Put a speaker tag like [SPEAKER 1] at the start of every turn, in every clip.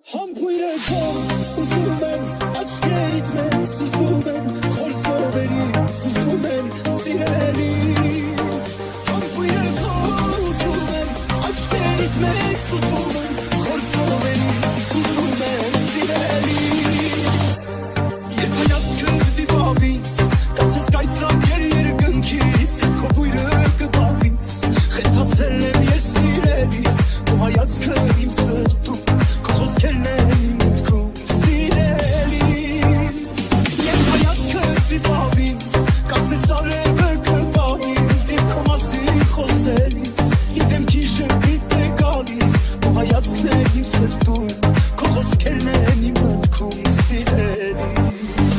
[SPEAKER 1] Համբույրեկով ուզում եմ աչքերիդ մեջ սուզում եմ խոր ծովերի սուզում եմ սիրելիս Համբույրեկով ուզում եմ աչքերիդ մեջ սուզում եմ խոր ծովերի սուզում եմ սիրելիս Երբ հայացքդ դիվավ ինձ կացես կայծակեր երկնքից Քո բույրը կբավ ինձ խենթացել եմ ես սիրելիս Քո հայացքը իմ սրտում Խոսքերն են իմ մտքում սիրելիս Երբ հայացքդ դիվավ ինձ Կացես արևը կբավ ինձ Եվ քո մասին խոսելիս Իմ դեմքի ժպիտ է գալիս Քո հայացքն է իմ սրտում Քո խոսքերն են իմ մտքում սիրելիս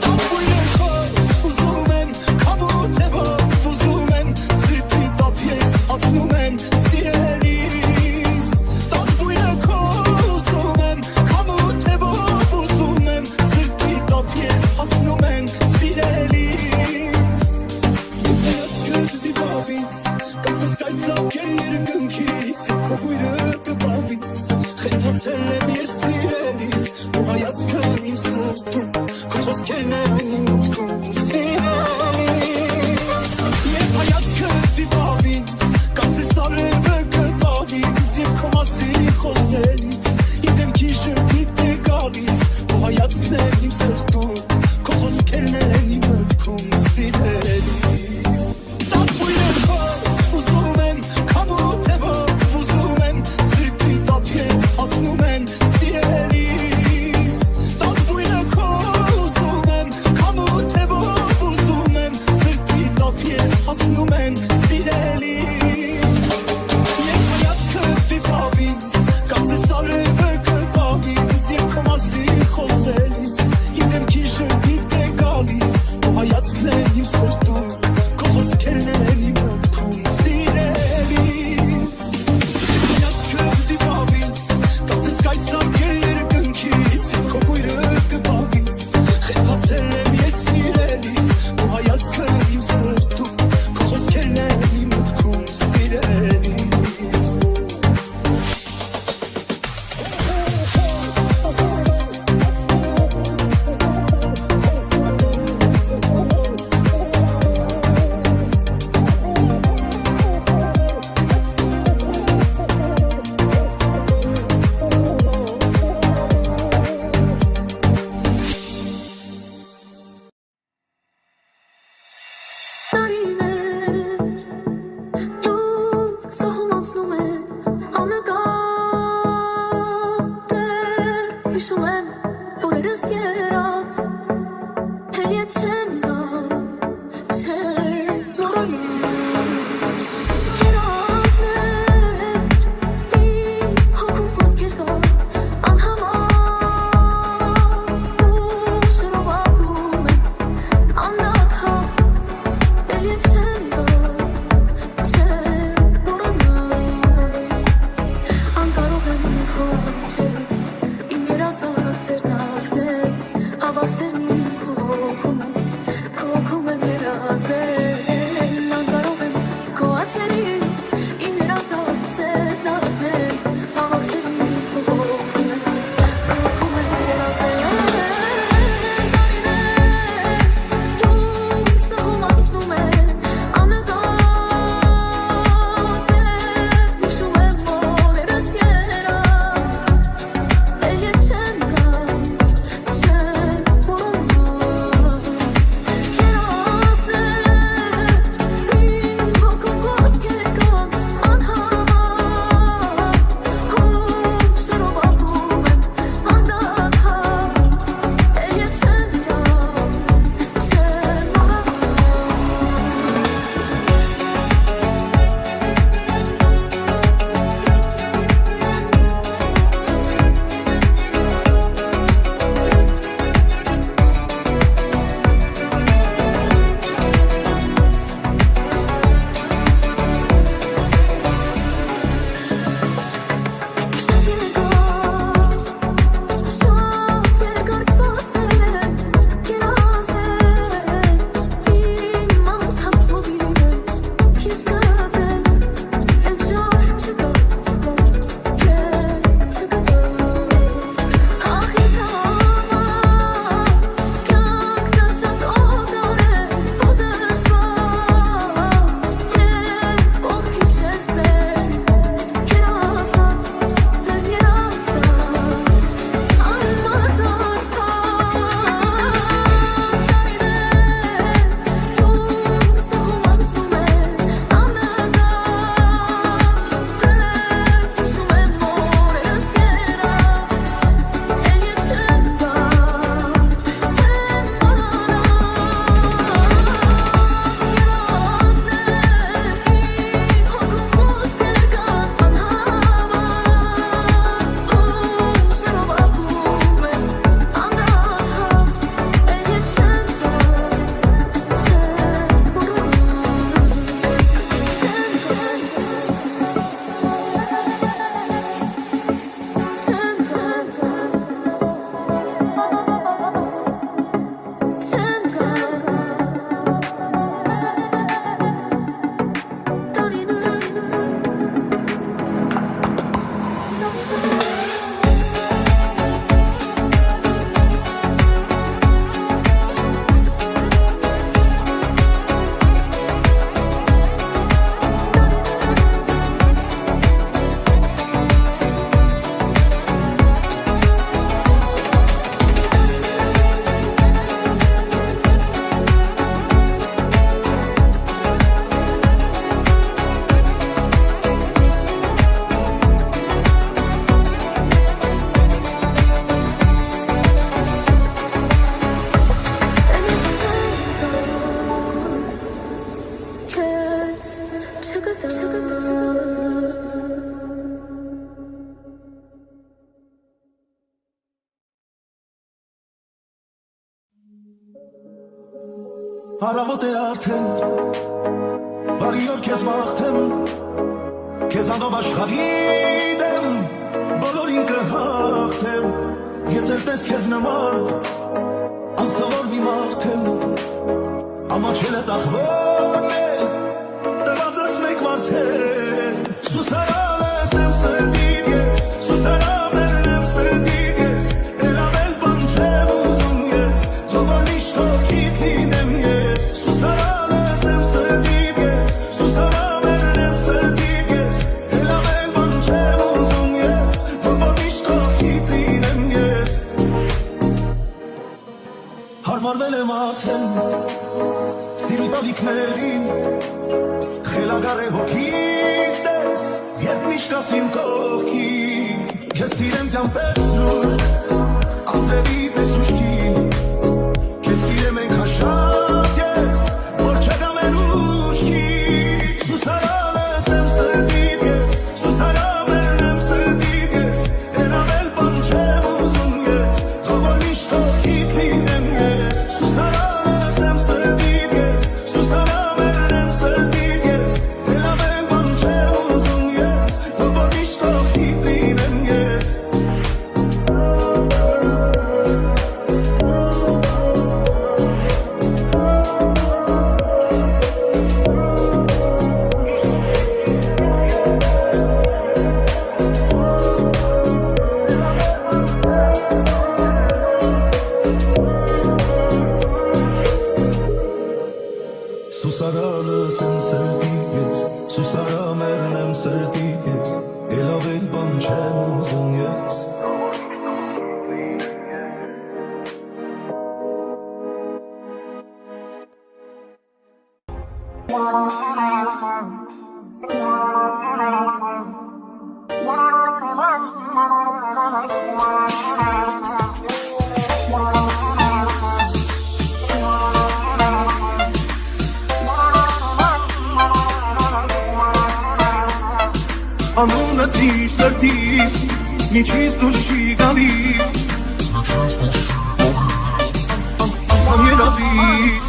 [SPEAKER 1] Համբույրեկով ուզում եմ քամուտևով ուզում եմ Սրտի տապ ես հասնում եմ սիրելիս Տանբույրեկով ուզում եմ քամուտևով ուզում եմ Սրտի տապ ես հասնում եմ սիրելիս Երբ հայացքդ դիվավ ինձ Կացես կայծակեր երկնքից Քո բույրը կբավ ինձ Խենթացել եմ ես սիրելիս Քո հայացքը իմ սրտում Քո խոսքերն են իմ մտքում սիրելիս Երբ հայացքդ դիվավ ինձ Կացես արևը կբավ ինձ Եվ քո մասին խոսելիս Իմ դեմքի ժպիտ է գալիս Քո հայացքն է իմ սրտում Քո խոսքերն են իմ մտքում սիրելիս Տանբույրեկով ուզում եմ քամուտևով ուզում եմ Սրտի տապ ես հասնում եմ սիրելիս Տանբույրեկով ուզում եմ քամուտևով ուզում եմ Սրտի տապ ես հասնում եմ սիրելիս Երբ հայացքդ դիվավ ինձ Կացես արևը կբավ ինձ Եվ քո մասին խոսելիս Իմ դեմքի ժպիտ է գալիս Քո հայացքն է իմ սրտում Քո խոսքերն են իմ մտքում սիրելիս Երբ հայացքդ դիվավ ինձ Կացես կայծակեր երկնքից Քո բույրը կբավ ինձ Խենթացել եմ ես սիրելիս Քո հայացքը իմ սրտում Քո խոսքերն են իմ մտքում սիրելիս
[SPEAKER 2] Հավասարնին քո կոմեն
[SPEAKER 1] Առավոտ է արդեն բարի օր քեզ մաղթեմ քեզանով աշխարհի դեմ բոլորին կհաղթեմ ես էլ տես քեզ նման անսովոր մի մարդ եմ ամաչել է տախվորն է տված ես մեկ մարդել սուսարան ես եմ սրդիդ ես սուսարաններն եմ սրդիդ ես էլ ավել բան չեմ ուզում ես թողոն իշտով քիթ լինեմ ես սուսարան ես եմ սրդիդ ես սուսարաններն եմ սրդիդ ես էլ ավել բան չեմ ուզում ես թողոն իշտով քիթ լինեմ ես հարմարվել եմ արդեն սիրի տալիքներին խելագար է հոգիս դես երբ միշտ ասիմ կողքի քեզ սիրեմ ձյան պես նուր անձրևի պես ուշքին քեզ սիրեմ ենք հաշած ես որ չգամ են ուշքի սուսարան ես եմ սրդիդ ես սուսարաններն եմ սրդիդ ես էլ ավել բան չեմ ուզում ես թողոն իշտով քիթ լինեմ ես սուսարան ես եմ սրդիդ ես սուսարաններն եմ սրդիդ ես էլ ավել բան չեմ ուզում ես թողոն իշտով քիթ լինեմ ես Սուսարանս եմ սրդիդ ես սուսարաններն եմ սրդիդ ես էլ ավել բան չեմ ուզում ես Անունը դիր սրտիս միջից դուրս չի գալիս անգամ երազիս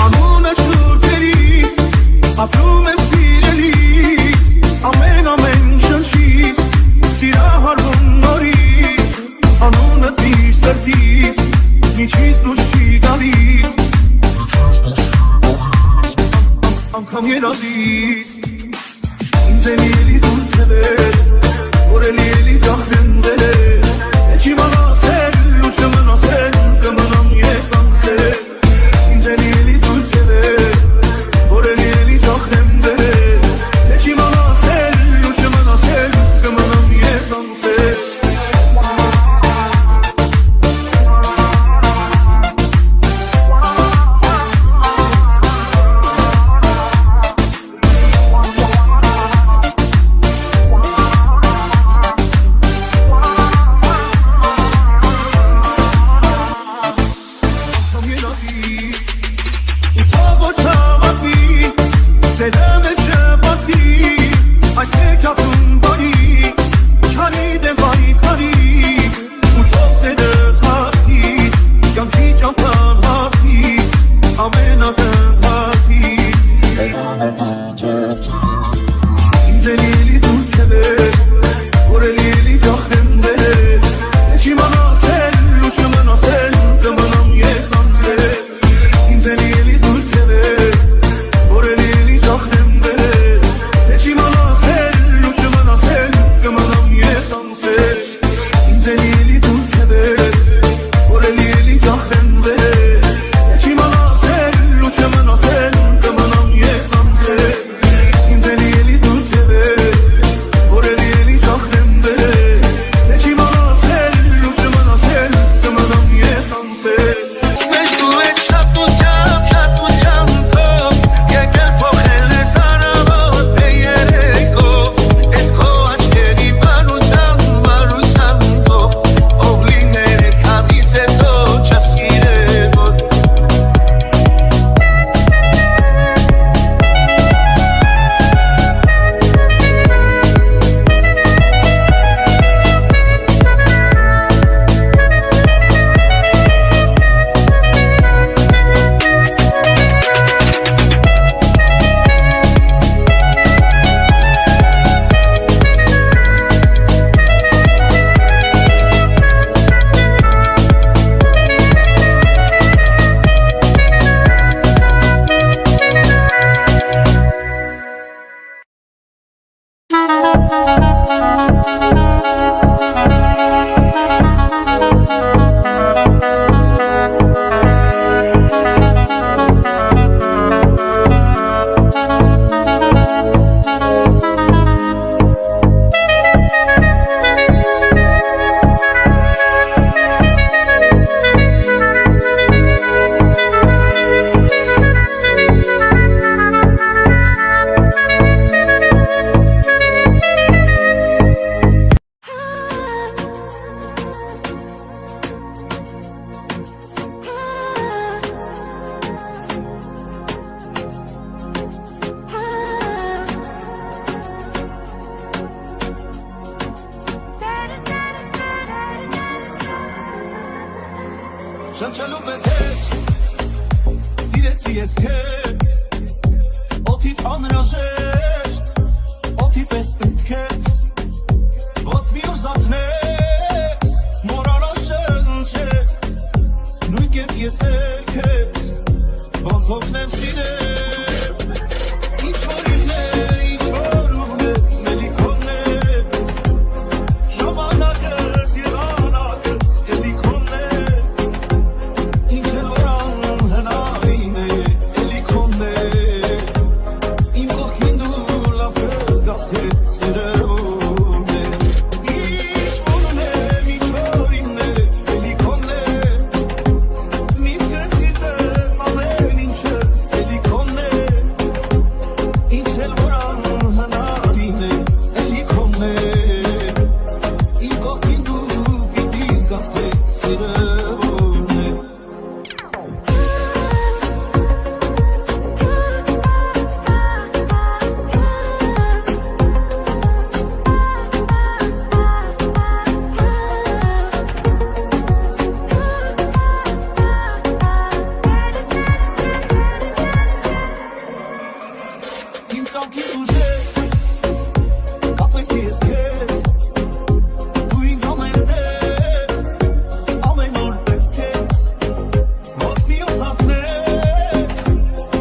[SPEAKER 1] անունը շուրթերիս ապրում եմ սիրելիս ամեն շնչիս սիրահարվում նորից անունը դիր սրտիս միջից դուրս չի գալիս անգամ երազիս ինձ էլ էլի դուր թևեր որ էլի դախրեմ դերեր չի մնասել ու չմնասել կմնամ ես անցել ինձ էլ էլի դուր թևեր որ էլի դախրեմ դերեր Շնչելու պես հետ սիրեցի ես քեզ օդից անհրաժեշտ օդի պես պետք ես ոնց մի օր զարթնես մոռանալ շնչել նույն կերպ ես էլ քեզ ոնց հոգնեմ սիրել ինչ որ ինն է ինչ որ ուղն է մելիքոնն է ժամանակս եղանակս էլի քոնն է ինչ էլ որ անհնարին է էլի քոնն է իմ կողքին դու լավ ես գաս թե սիրում է ինչ որ ունեմ ինչ որ ինն է էլի քոնն է միտքս գիտես ամեն ինչս էլի քոնն է ինչ էլ որ անհնարին է էլի քոնն է իմ կողքին դու պիտի զգաս թե սիրում է Իմ կամքի ուժեր կապեցի ես քեզ դու ինձ ամեն դեր ամեն օր պետք ես ոնց մի օր զարթնես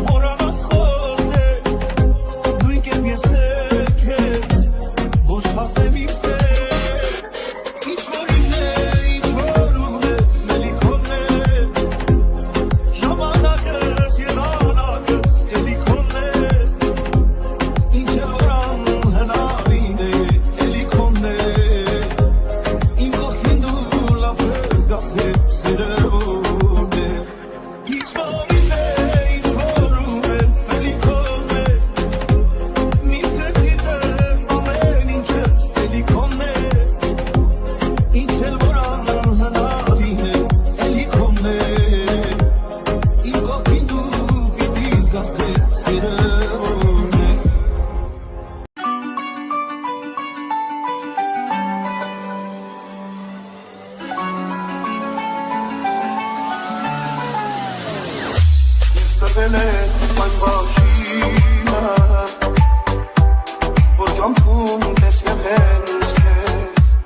[SPEAKER 1] մոռանաս խոսել նույն կերպ ես էլ քեզ ոչ հասնեմ իմ սեր ինչ որ ինն է ինչ որ ուղն է մելիքոնն է ժամանակս եղանակս էլի քոնն է ինչ էլ որ անհնարին է էլի քոնն է իմ կողքին դու լավ ես գաս թե սիրում է ինչ որ ինն է ինչ որ ուղն է մելիքոնն է միտքս գիտես ամեն ինչս էլի քոնն է ինչ էլ որ անհնարին է էլի քոնն է իմ կողքին դու պիտի զգաս թե սիրում է Ես տվել եմ այն բաժինը որ կամքում տեսնեմ հենց քեզ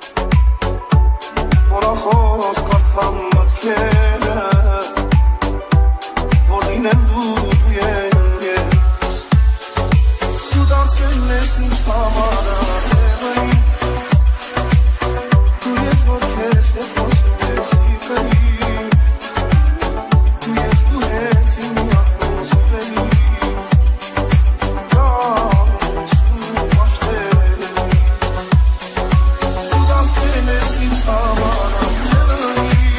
[SPEAKER 1] որ ախոս կարդամ մտքերը որ լինեմ դու են ես դու դարձել ես ինձ համար ահեղային դու ես որ քեզ հետ խոսում ես սիրկային դու ես դու հենց իմ ատմոսֆերի դրանց դու պաշտել դու դարձել ես ինձ համար ահեղային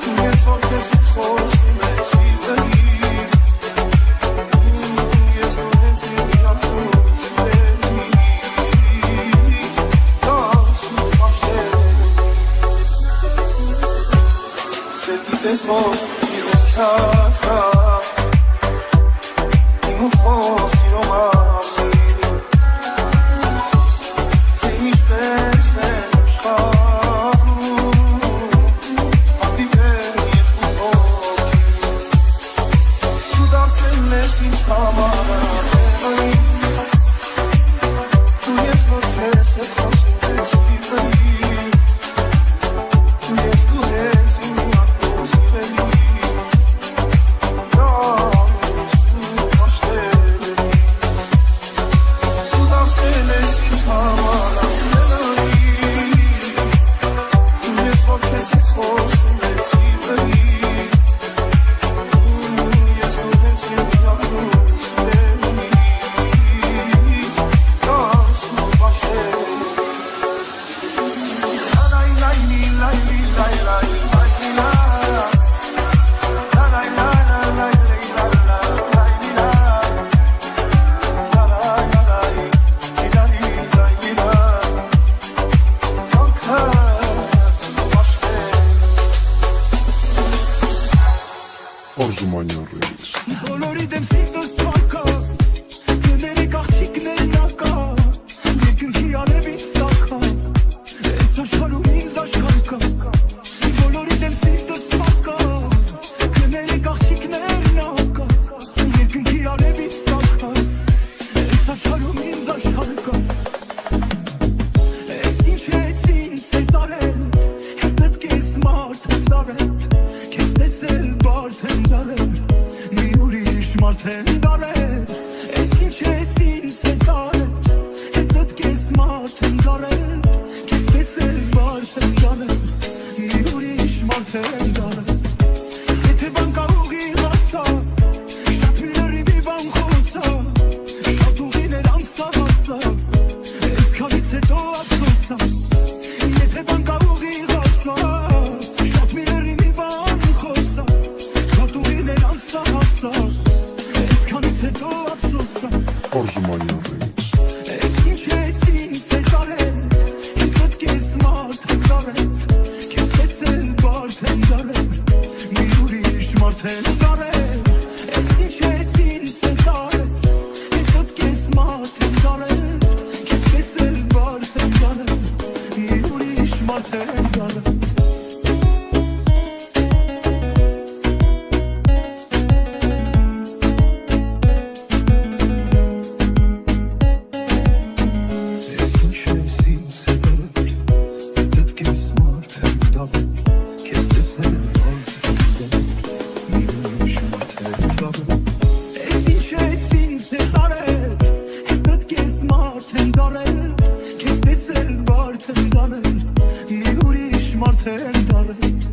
[SPEAKER 1] դու ես որ քեզ հետ խոսում ես սիրկային դու ես դու հենց իմ ատմոսֆերի դրանց դու պաշտել Սերքի տեսնող իրոքյատ կա Իմ ու հոս իրոմ ասին Թե ինչպես են շխարում Հապիվեր երկու հոգի Դու դարձել ես ինձ համար ահեղային Դու ես որ քեզ հետ խոսում ես սիրկային Դու ես դու հենց իմ ատմոսֆերի դրանց դու պաշտել դու դարձել ես ինձ համար ահեղային Դու ես որ քեզ հետ խոսում ես սիրկային Դու ես դու հենց իմ ատմոսֆերի դրանց դու պաշտել
[SPEAKER 2] Orzumanyan Remix.
[SPEAKER 1] բոլորի դեմ սիրտս թակա Գների կաղջիկներն ակա Երկնքի արևից տակա Ես աշխարհում ինձ աշխարհ կա Բոլորի դեմ սիրտս դարել Քեզ տեսել բարդ եմ դարել Մի ուրիշ մարդ եմ դարել Եթե բան կա ուղիղ ասա Շատ միլերի մի բան խոսա Շատ ուղիներ անցավ ասա Այսքանից հետո ափսոսա Եթե բան կա ուղիղ ասա Շատ միլերի մի բան խոսա Շատ ուղիներ անցավ ասա Այսքանից հետո ափսոսա
[SPEAKER 2] Արզումանյան remix
[SPEAKER 1] Ես ինչ ես ինձ է տարել Հետոտ կես մարդ եմ դարել Կես տեսել բարդ եմ դարել Մի ուրիշ մարդ եմ դարել Ես ինչ ես ինձ է տարել Հետոտ կես մարդ եմ դարել Կես տեսել բարդ եմ դարել Մի ուրիշ մարդ եմ դարել Քեզ տեսել բարդ եմ դարել Մի ուրիշ մարդ եմ դարել